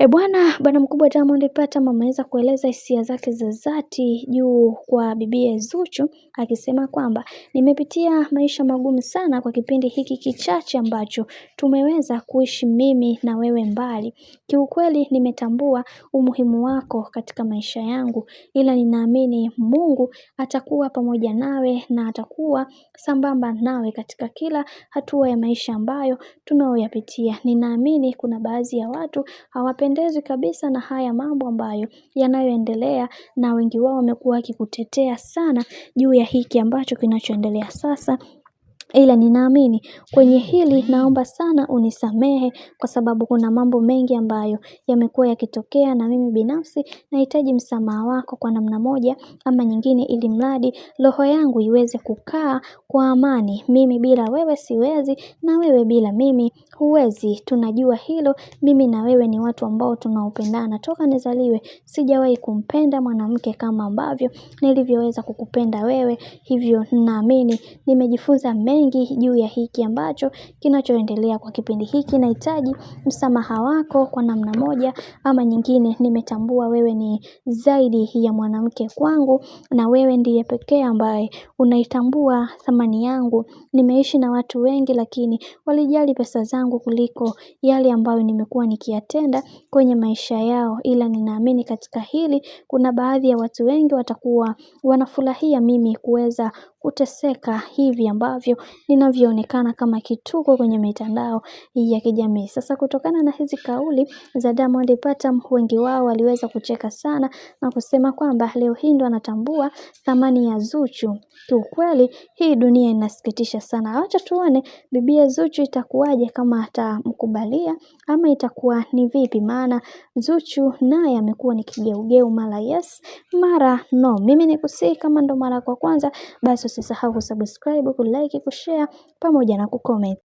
Bwana mkubwa Diamond Platnumz ameweza kueleza hisia zake za dhati juu kwa bibie Zuchu, akisema kwamba nimepitia maisha magumu sana kwa kipindi hiki kichache ambacho tumeweza kuishi mimi na wewe mbali. Kiukweli nimetambua umuhimu wako katika maisha yangu, ila ninaamini Mungu atakuwa pamoja nawe na atakuwa sambamba nawe katika kila hatua ya maisha ambayo tunayoyapitia. Ninaamini kuna baadhi ya watu hawapendezwi kabisa na haya mambo ambayo yanayoendelea, na wengi wao wamekuwa wakikutetea sana juu ya hiki ambacho kinachoendelea sasa. Ila ninaamini kwenye hili, naomba sana unisamehe kwa sababu kuna mambo mengi ambayo yamekuwa yakitokea, na mimi binafsi nahitaji msamaha wako kwa namna moja ama nyingine, ili mradi roho yangu iweze kukaa kwa amani. Mimi bila wewe siwezi, na wewe bila mimi huwezi. Tunajua hilo, mimi na wewe ni watu ambao tunaopendana toka nizaliwe. Sijawahi kumpenda mwanamke kama ambavyo nilivyoweza kukupenda wewe. Hivyo naamini nimejifunza mengi juu ya hiki ambacho kinachoendelea kwa kipindi hiki. Nahitaji msamaha wako kwa namna moja ama nyingine. Nimetambua wewe ni zaidi ya mwanamke kwangu, na wewe ndiye pekee ambaye unaitambua thamani yangu. Nimeishi na watu wengi, lakini walijali pesa zangu kuliko yale ambayo nimekuwa nikiyatenda kwenye maisha yao. Ila ninaamini katika hili kuna baadhi ya watu wengi watakuwa wanafurahia mimi kuweza kuteseka hivi ambavyo ninavyoonekana kama kituko kwenye mitandao ya kijamii. Sasa kutokana na hizi kauli za Diamond Platnumz, wengi wao waliweza kucheka sana na kusema kwamba leo hii ndo anatambua thamani ya Zuchu. Kiukweli hii dunia inasikitisha sana. Acha tuone bibie Zuchu itakuwaje, kama atamkubalia ama itakuwa ni vipi, maana Zuchu naye amekuwa ni kigeugeu, mara yes mara no. Mimi nikusihi, kama ndo mara kwa kwanza, basi usisahau kusubscribe, kulike, kushare pamoja na kucomment.